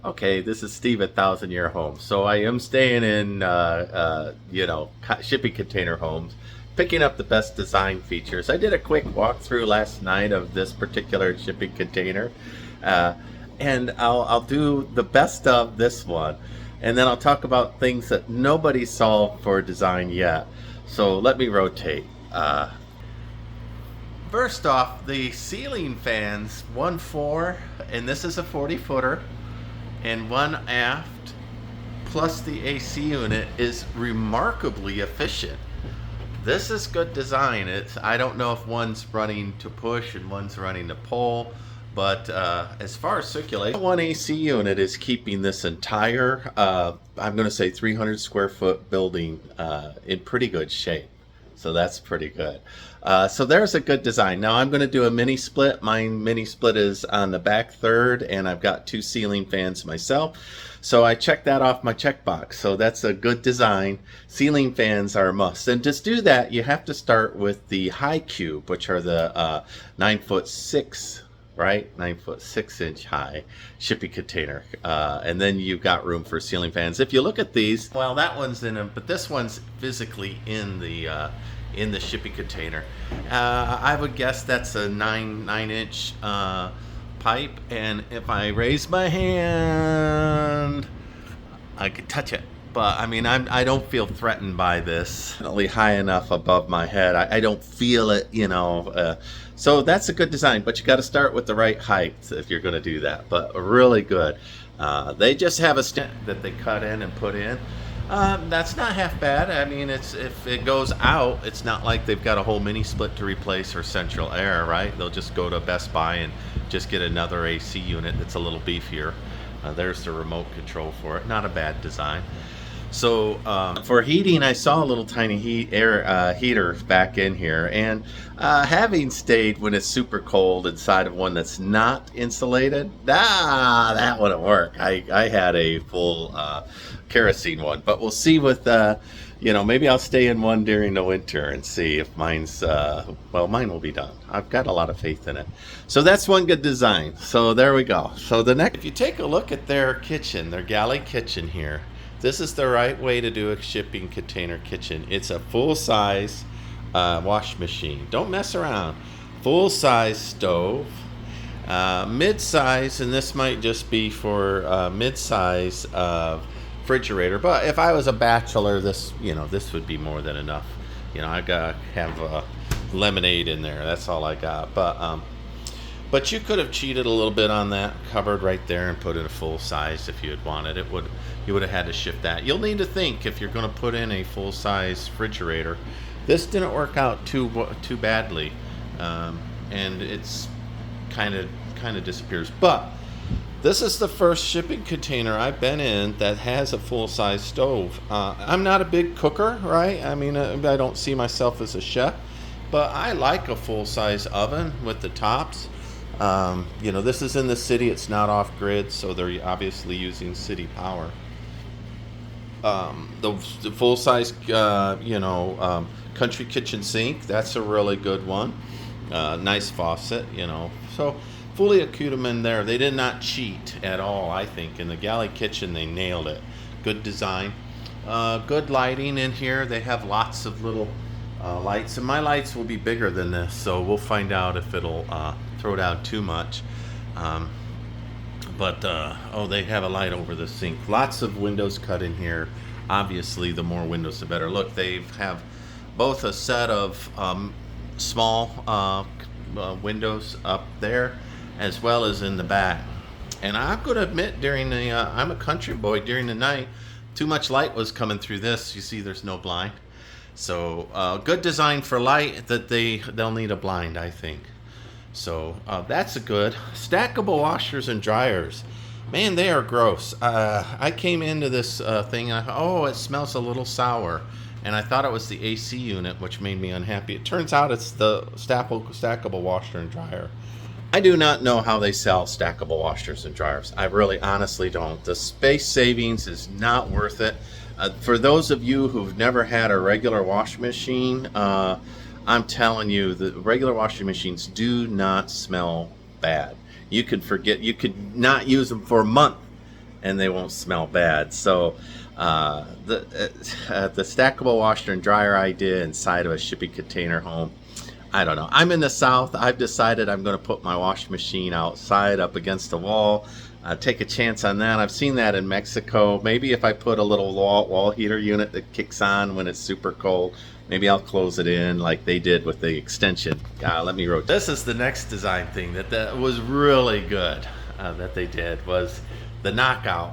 Okay, this is Steve at Thousand Year Homes. So I am staying in, shipping container homes, picking up the best design features. I did a quick walkthrough last night of this particular shipping container, uh, and I'll do the best of this one, and then I'll talk about things that nobody solved for design yet. So let me rotate. First off, the ceiling fans, one four, and this is a 40 footer and one aft plus the AC unit is remarkably efficient. This is good design. I don't know if one's running to push and one's running to pull, but as far as circulation, one AC unit is keeping this entire, I'm going to say 300 square foot building in pretty good shape. So that's pretty good. So there's a good design. Now I'm going to do a mini split. My mini split is on the back third, and I've got two ceiling fans myself. So I checked that off my checkbox. So that's a good design. Ceiling fans are a must. And to do that, you have to start with the high cube, which are the 9'6", right? 9'6" high shipping container. And then you've got room for ceiling fans. If you look at these, well, that one's in them, but this one's physically in the shipping container. I would guess that's a 9" pipe, and if I raise my hand, I could touch it. But I mean, I don't feel threatened by this. Definitely high enough above my head. I don't feel it, so that's a good design, but you got to start with the right height if you're going to do that. But really good. They just have a stent that they cut in and put in. That's not half bad. I mean, if it goes out, it's not like they've got a whole mini split to replace or central air, right? They'll just go to Best Buy and just get another AC unit that's a little beefier. There's the remote control for it. Not a bad design. So for heating, I saw a little tiny heater back in here, and having stayed when it's super cold inside of one that's not insulated, that wouldn't work. I had a full kerosene one, but we'll see with maybe I'll stay in one during the winter and see if mine's mine will be done. I've got a lot of faith in it. So that's one good design. So there we go. So the next, if you take a look at their kitchen, their galley kitchen here, this is the right way to do a shipping container kitchen. It's a full-size wash machine. Don't mess around. Full-size stove, mid-size, and this might just be for mid-size refrigerator. But if I was a bachelor, this would be more than enough. I gotta have lemonade in there. That's all I got. But you could have cheated a little bit on that cupboard right there and put in a full size if you had wanted. You would have had to shift that. You'll need to think if you're going to put in a full size refrigerator. This didn't work out too badly, and it's kind of disappears. But this is the first shipping container I've been in that has a full size stove. I'm not a big cooker, right? I mean, I don't see myself as a chef, but I like a full size oven with the tops. This is in the city. It's not off grid, so they're obviously using city power. The full size, country kitchen sink. That's a really good one. Nice faucet, So fully accoutrement there. They did not cheat at all. I think in the galley kitchen they nailed it. Good design. Good lighting in here. They have lots of little lights, and my lights will be bigger than this, so we'll find out if it'll throw down too much. They have a light over the sink. Lots of windows cut in here. Obviously, the more windows, the better. Look, they have both a set of small windows up there, as well as in the back. And I'm going to admit, I'm a country boy. During the night, too much light was coming through this. You see, there's no blind. So good design for light. They'll need a blind, I think. So that's a good. Stackable washers and dryers. Man, they are gross. I came into this thing and I thought, it smells a little sour. And I thought it was the AC unit, which made me unhappy. It turns out it's the stackable washer and dryer. I do not know how they sell stackable washers and dryers. I really honestly don't. The space savings is not worth it. For those of you who've never had a regular washing machine, I'm telling you, the regular washing machines do not smell bad. You could not use them for a month and they won't smell bad. So the stackable washer and dryer idea inside of a shipping container home, I don't know. I'm in the South. I've decided I'm going to put my washing machine outside up against the wall. Take a chance on that. I've seen that in Mexico. Maybe if I put a little wall heater unit that kicks on when it's super cold, maybe I'll close it in like they did with the extension. Let me rotate. This is the next design thing that was really good that they did, was the knockout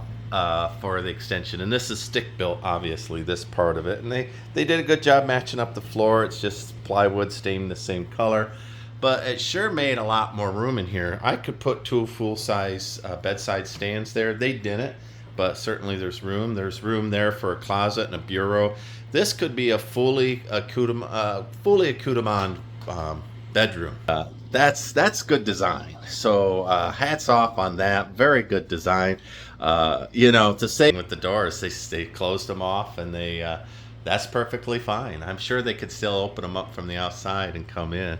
for the extension. And this is stick built, obviously, this part of it. And they did a good job matching up the floor. It's just plywood stained the same color. But it sure made a lot more room in here. I could put 2 full-size bedside stands there. They didn't, but certainly there's room. There's room there for a closet and a bureau. This could be a fully accoutrement bedroom. That's good design. So hats off on that. Very good design. To say with the doors, they closed them off, and that's perfectly fine. I'm sure they could still open them up from the outside and come in.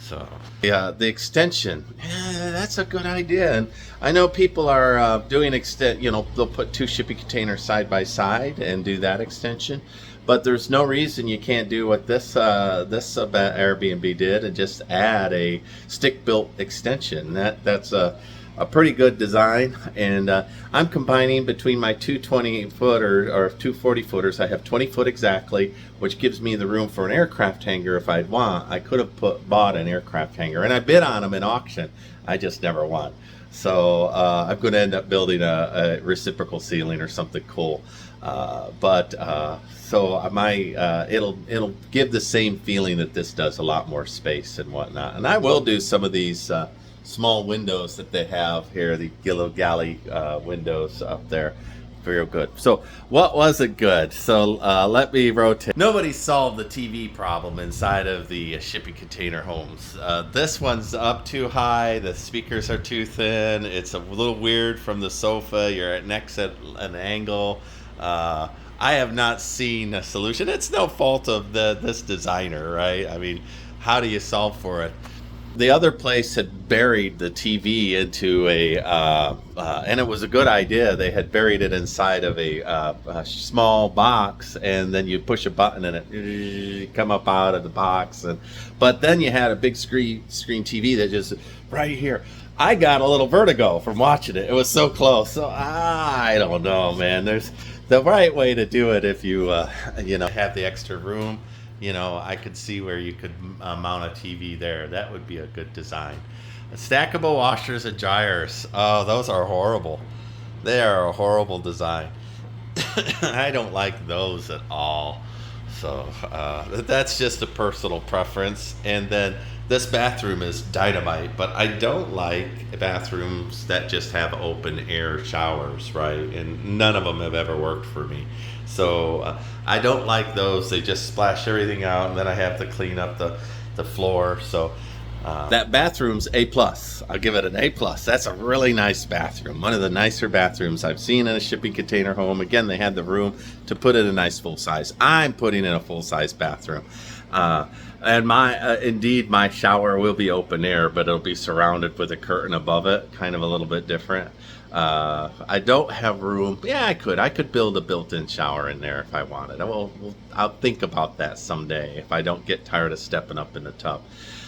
So yeah, the extension, that's a good idea. And I know people are doing they'll put 2 shipping containers side by side and do that extension. But there's no reason you can't do what this Airbnb did and just add a stick-built extension. That's a pretty good design. And I'm combining between my 2 20-footer or 2 40-footers. I have 20 foot exactly, which gives me the room for an aircraft hanger if I'd want. I could have bought an aircraft hanger, and I bid on them in auction. I just never won. So I'm going to end up building a reciprocal ceiling or something cool. It'll give the same feeling that this does, a lot more space and whatnot. And I will do some of these small windows that they have here, the Gillo Galley windows up there. Very good. So what wasn't good? So let me rotate. Nobody solved the TV problem inside of the shipping container homes. This one's up too high. The speakers are too thin. It's a little weird from the sofa. You're next at an angle. I have not seen a solution. It's no fault of this designer, right? I mean, how do you solve for it? The other place had buried the TV into and it was a good idea. They had buried it inside of a small box, and then you push a button and it come up out of the box. But then you had a big screen TV that just right here. I got a little vertigo from watching it. It was so close. So I don't know, man. There's the right way to do it if you have the extra room. I could see where you could mount a TV there. That would be a good design. Stackable washers and dryers. Oh, those are horrible. They are a horrible design. I don't like those at all. So that's just a personal preference. And then this bathroom is dynamite, but I don't like bathrooms that just have open air showers, right? And none of them have ever worked for me. So I don't like those. They just splash everything out, and then I have to clean up the floor. So that bathroom's A+. I'll give it an A+. That's a really nice bathroom. One of the nicer bathrooms I've seen in a shipping container home. Again, they had the room to put in a nice full size. I'm putting in a full size bathroom. And my shower will be open air, but it'll be surrounded with a curtain above it, kind of a little bit different. I don't have room. Yeah, I could build a built-in shower in there if I wanted. I'll think about that someday if I don't get tired of stepping up in the tub.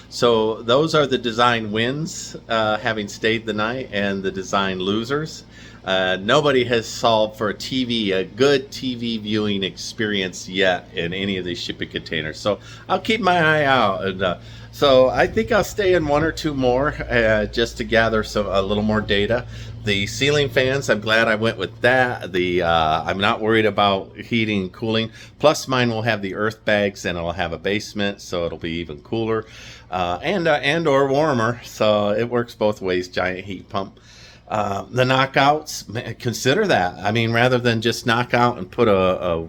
So those are the design wins, having stayed the night, and the design losers. Nobody has solved for a good TV viewing experience yet in any of these shipping containers. So I'll keep my eye out. And so I think I'll stay in 1 or 2 more just to gather a little more data. The ceiling fans, I'm glad I went with that. I'm not worried about heating and cooling. Plus mine will have the earth bags, and it'll have a basement, so it'll be even cooler and or warmer. So it works both ways, giant heat pump. The knockouts, consider that. I mean, rather than just knock out and put a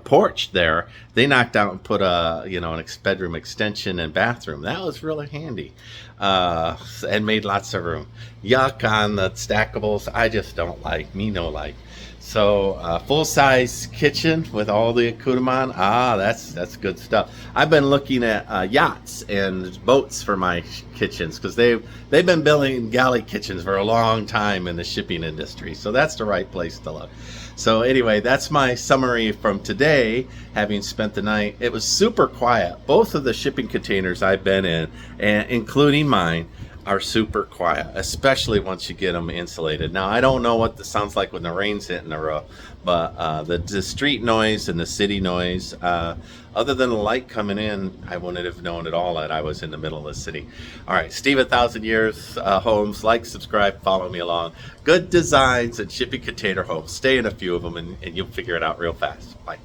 porch there, they knocked out and put an bedroom extension and bathroom. That was really handy. and made lots of room. Yuck on the stackables. I just don't like. Me no like. So full size kitchen with all the accoutrement. That's good stuff. I've been looking at yachts and boats for my kitchens because they've been building galley kitchens for a long time in the shipping industry. So that's the right place to look. So anyway, that's my summary from today. Having spent the night, it was super quiet. Both of the shipping containers I've been in, and including mine, are super quiet, especially once you get them insulated. Now, I don't know what this sounds like when the rain's hitting the roof, but the street noise and the city noise, other than the light coming in, I wouldn't have known at all that I was in the middle of the city. All right, Steve, 1,000 Years Homes. Like, subscribe, follow me along. Good designs and shipping container homes. Stay in a few of them, and you'll figure it out real fast. Bye.